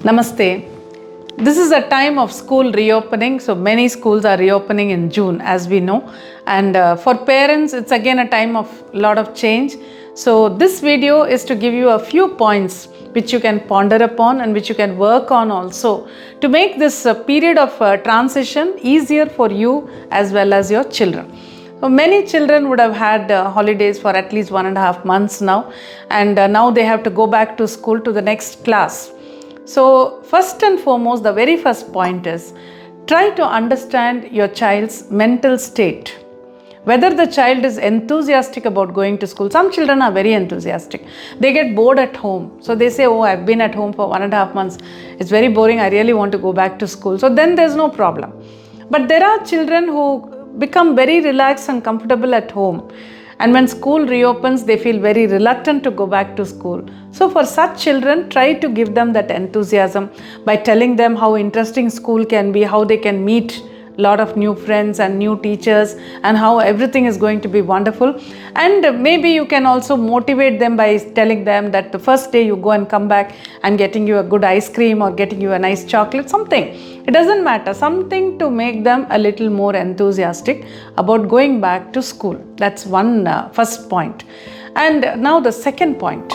Namaste. This is a time of school reopening. So many schools are reopening in June, as we know. And for parents, it's again a time of lot of change. So this video is to give you a few points which you can ponder upon and which you can work on also to make this period of transition easier for you as well as your children. So many children would have had holidays for at least 1.5 months now, and now they have to go back to school to the next class. So first and foremost, the very first point is try to understand your child's mental state. Whether the child is enthusiastic about going to school. Some children are very enthusiastic. They get bored at home. So they say, oh, I've been at home for 1.5 months. It's very boring. I really want to go back to school. So then there's no problem. But there are children who become very relaxed and comfortable at home. And when school reopens, they feel very reluctant to go back to school. So for such children, try to give them that enthusiasm by telling them how interesting school can be, how they can meet a lot of new friends and new teachers, and how everything is going to be wonderful. And maybe you can also motivate them by telling them that the first day you go and come back and getting you a good ice cream or getting you a nice chocolate, something. It doesn't matter, something to make them a little more enthusiastic about going back to school. That's one first point. And now the second point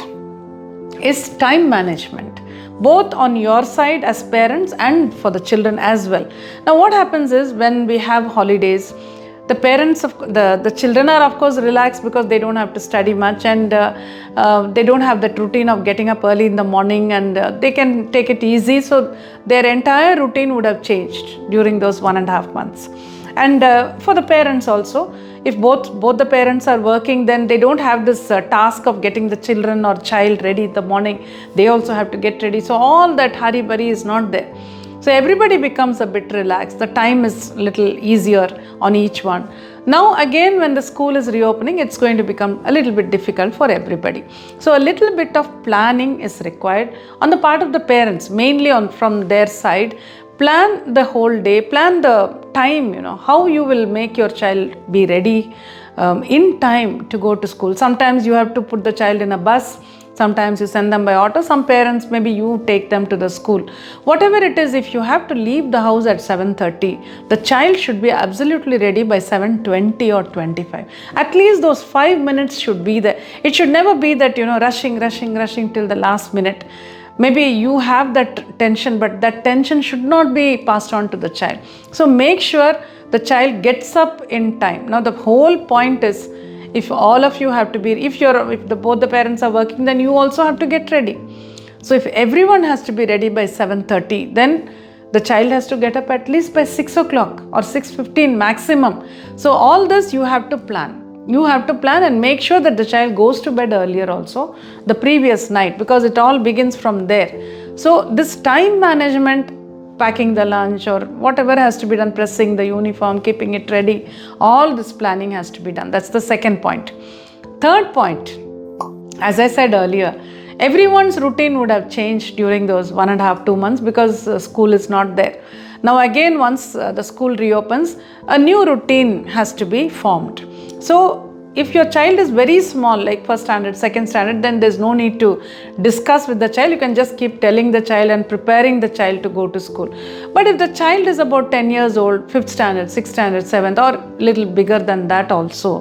is time management, both on your side as parents and for the children as well. Now what happens is when we have holidays, the parents of the children are of course relaxed because they don't have to study much, and they don't have that routine of getting up early in the morning, and they can take it easy. So their entire routine would have changed during those 1.5 months. And for the parents also, if both the parents are working, then they don't have this task of getting the children or child ready in the morning. They also have to get ready. So all that hurry-burry is not there. So everybody becomes a bit relaxed. The time is a little easier on each one. Now again, when the school is reopening, it's going to become a little bit difficult for everybody. So a little bit of planning is required on the part of the parents, mainly from their side. Plan the whole day, plan the time, how you will make your child be ready in time to go to school. Sometimes you have to put the child in a bus. Sometimes you send them by auto. Some parents, maybe you take them to the school. Whatever it is, if you have to leave the house at 7:30, the child should be absolutely ready by 7:20 or 25. At least those 5 minutes should be there. It should never be that, rushing till the last minute. Maybe you have that tension, but that tension should not be passed on to the child. So make sure the child gets up in time. Now the whole point is, if all of you have to be, if both the parents are working, then you also have to get ready. So if everyone has to be ready by 7:30, then the child has to get up at least by 6 o'clock or 6:15 maximum. So all this you have to plan. You have to plan and make sure that the child goes to bed earlier also the previous night, because it all begins from there. So this time management, packing the lunch or whatever has to be done, pressing the uniform, keeping it ready, all this planning has to be done. That's the second point. Third point, as I said earlier, everyone's routine would have changed during those 1.5-2 months because school is not there. Now again, once the school reopens, a new routine has to be formed. So if your child is very small, like first standard, second standard, then there's no need to discuss with the child. You can just keep telling the child and preparing the child to go to school. But if the child is about 10 years old, 5th standard, 6th standard, 7th, or little bigger than that also,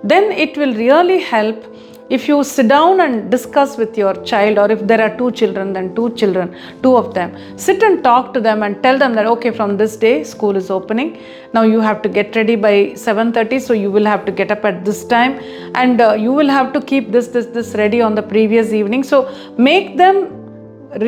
then it will really help if you sit down and discuss with your child, or if there are 2 children, then 2 children, 2 of them, sit and talk to them and tell them that, okay, from this day, school is opening. Now you have to get ready by 7:30, so you will have to get up at this time, and you will have to keep this ready on the previous evening. So make them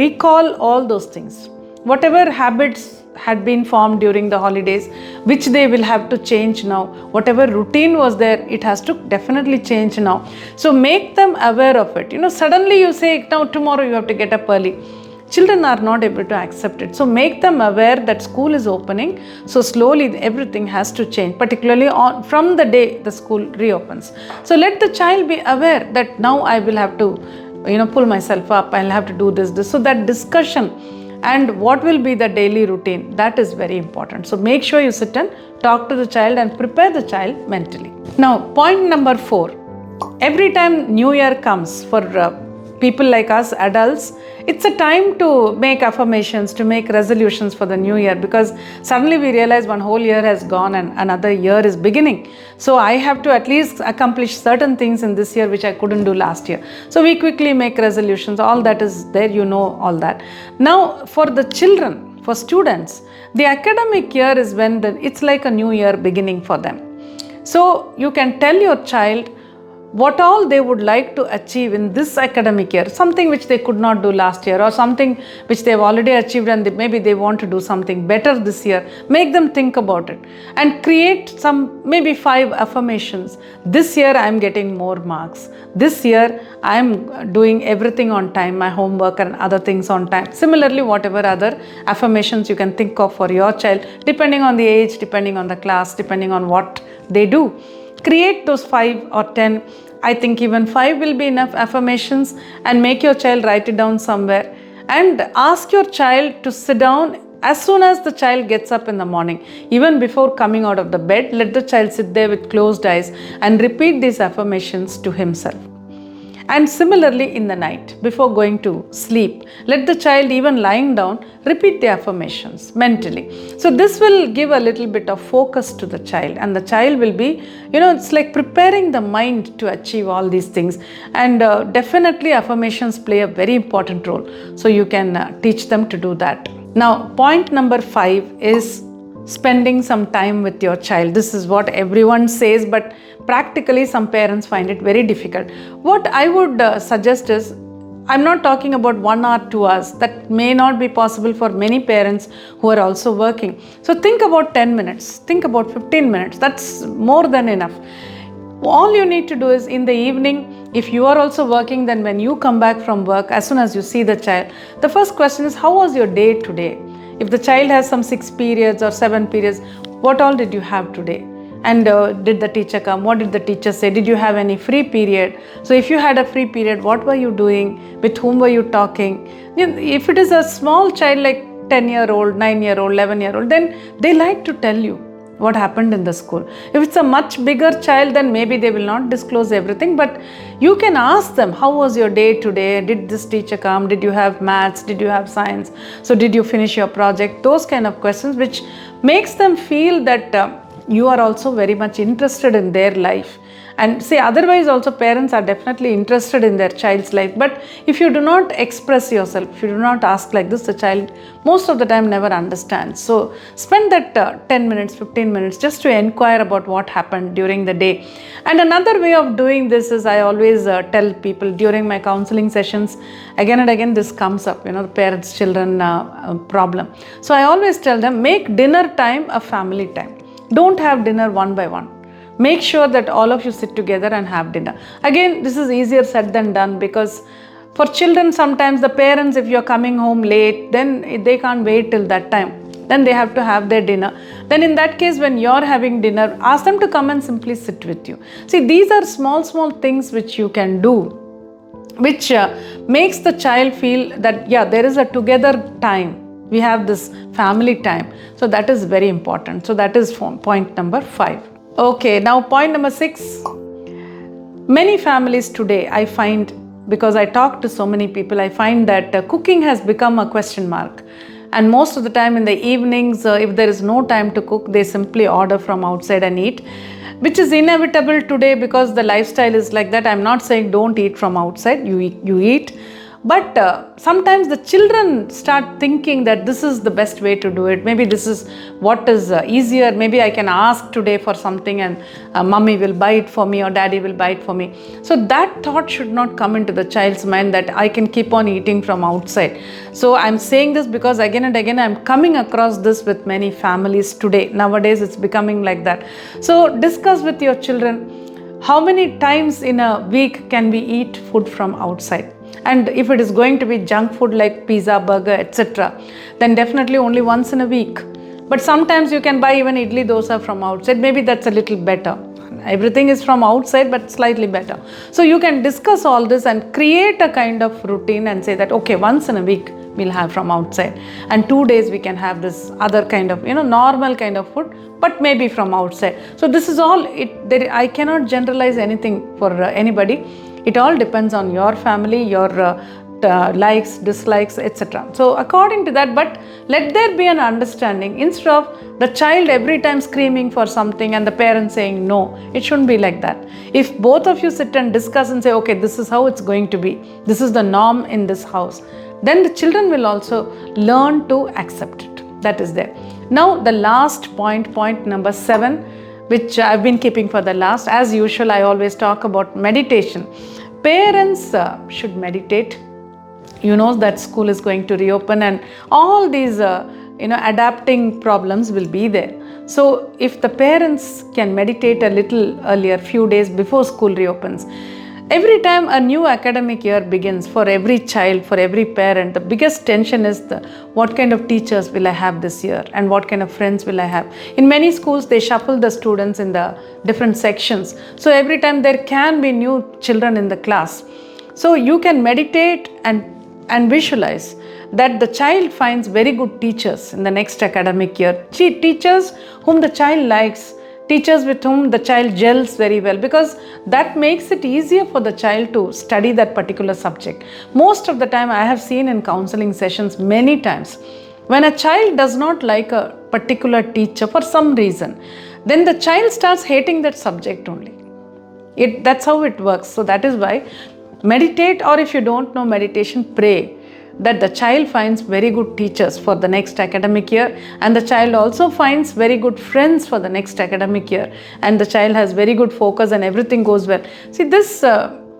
recall all those things. Whatever habits had been formed during the holidays, which they will have to change now. Whatever routine was there, it has to definitely change now. So make them aware of it. Suddenly you say, now tomorrow you have to get up early. Children are not able to accept it. So make them aware that school is opening. So slowly everything has to change, particularly from the day the school reopens. So let the child be aware that now I will have to, pull myself up. I'll have to do this. So that discussion and what will be the daily routine, that is very important. So make sure you sit and talk to the child and prepare the child mentally. Now point number 4, every time New Year comes for people like us, adults, it's a time to make affirmations, to make resolutions for the new year, because suddenly we realize one whole year has gone and another year is beginning. So I have to at least accomplish certain things in this year which I couldn't do last year. So we quickly make resolutions. All that is there, you know, all that. Now for the children, for students, the academic year is when it's like a new year beginning for them. So you can tell your child what all they would like to achieve in this academic year, something which they could not do last year, or something which they've already achieved and maybe they want to do something better this year. Make them think about it and create some maybe 5 affirmations. This year I am getting more marks. This year I am doing everything on time, my homework and other things on time. Similarly, whatever other affirmations you can think of for your child, depending on the age, depending on the class, depending on what they do. Create those 5 or 10. I think even 5 will be enough affirmations, and make your child write it down somewhere and ask your child to sit down as soon as the child gets up in the morning. Even before coming out of the bed, let the child sit there with closed eyes and repeat these affirmations to himself. And similarly in the night, before going to sleep, let the child, even lying down, repeat the affirmations mentally. So this will give a little bit of focus to the child, and the child will be, it's like preparing the mind to achieve all these things. And definitely affirmations play a very important role. So you can teach them to do that. Now, point number 5 is spending some time with your child. This is what everyone says, but practically some parents find it very difficult. What I would suggest is, I'm not talking about 1 or 2 hours. That may not be possible for many parents who are also working. So think about 10 minutes, think about 15 minutes. That's more than enough. All you need to do is in the evening, if you are also working, then when you come back from work, as soon as you see the child, the first question is, how was your day today? If the child has some 6 periods or 7 periods, what all did you have today? And did the teacher come? What did the teacher say? Did you have any free period? So if you had a free period, what were you doing? With whom were you talking? If it is a small child like 10-year-old, 9-year-old, 11-year-old, then they like to tell you what happened in the school. If it's a much bigger child, then maybe they will not disclose everything, but you can ask them, how was your day today? Did this teacher come? Did you have maths? Did you have science? So did you finish your project? Those kind of questions, which makes them feel that you are also very much interested in their life. And say, otherwise also parents are definitely interested in their child's life, but if you do not express yourself, if you do not ask like this, the child most of the time never understands. So spend that 10 minutes, 15 minutes just to inquire about what happened during the day. And another way of doing this is, I always tell people during my counseling sessions, again and again this comes up, the parents-children problem. So I always tell them, make dinner time a family time. Don't have dinner one by one. Make sure that all of you sit together and have dinner. Again, this is easier said than done, because for children, sometimes the parents, if you're coming home late, then they can't wait till that time. Then they have to have their dinner. Then in that case, when you're having dinner, ask them to come and simply sit with you. See, these are small things which you can do, which makes the child feel that, there is a together time. We have this family time. So that is very important. So that is point number 5. Okay, now point number 6. Many families today, I find, because I talk to so many people, I find that cooking has become a question mark. And most of the time in the evenings, if there is no time to cook, they simply order from outside and eat, which is inevitable today because the lifestyle is like that. I'm not saying don't eat from outside, you eat. But sometimes the children start thinking that this is the best way to do it. Maybe this is what is easier. Maybe I can ask today for something and mommy will buy it for me or daddy will buy it for me. So that thought should not come into the child's mind that I can keep on eating from outside. So I'm saying this because again and again I'm coming across this with many families today. Nowadays it's becoming like that. So discuss with your children, how many times in a week can we eat food from outside? And if it is going to be junk food like pizza, burger, etc., then definitely only once in a week. But sometimes you can buy even idli dosa from outside. Maybe that's a little better. Everything is from outside, but slightly better. So you can discuss all this and create a kind of routine and say that, okay, once in a week we'll have from outside. And 2 days we can have this other kind of, normal kind of food, but maybe from outside. So this is all, I cannot generalize anything for anybody. It all depends on your family, your likes, dislikes, etc. So according to that, but let there be an understanding. Instead of the child every time screaming for something and the parent saying no, it shouldn't be like that. If both of you sit and discuss and say, okay, this is how it's going to be, this is the norm in this house, then the children will also learn to accept it. That is there. Now the last point, point number 7, which I've been keeping for the last. As usual, I always talk about meditation. Parents should meditate. You know that school is going to reopen and all these adapting problems will be there. So if the parents can meditate a little earlier, few days before school reopens, every time a new academic year begins, for every child, for every parent, the biggest tension is what kind of teachers will I have this year and what kind of friends will I have. In many schools, they shuffle the students in the different sections. So every time there can be new children in the class. So you can meditate and visualize that the child finds very good teachers in the next academic year. Teachers whom the child likes, teachers with whom the child gels very well, because that makes it easier for the child to study that particular subject. Most of the time I have seen in counseling sessions many times, when a child does not like a particular teacher for some reason, then the child starts hating that subject only. That's how it works. So that is why meditate, or if you don't know meditation, pray that the child finds very good teachers for the next academic year, and the child also finds very good friends for the next academic year, and the child has very good focus and everything goes well. See, this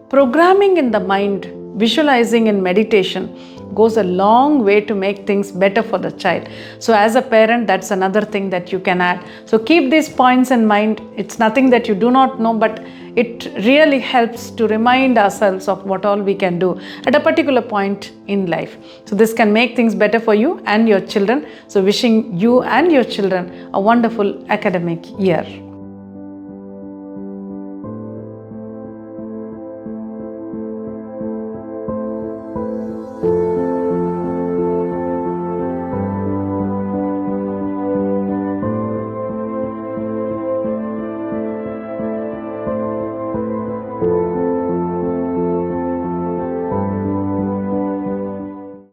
programming in the mind, visualizing in meditation goes a long way to make things better for the child. So as a parent, that's another thing that you can add. So keep these points in mind. It's nothing that you do not know, but it really helps to remind ourselves of what all we can do at a particular point in life. So this can make things better for you and your children. So wishing you and your children a wonderful academic year.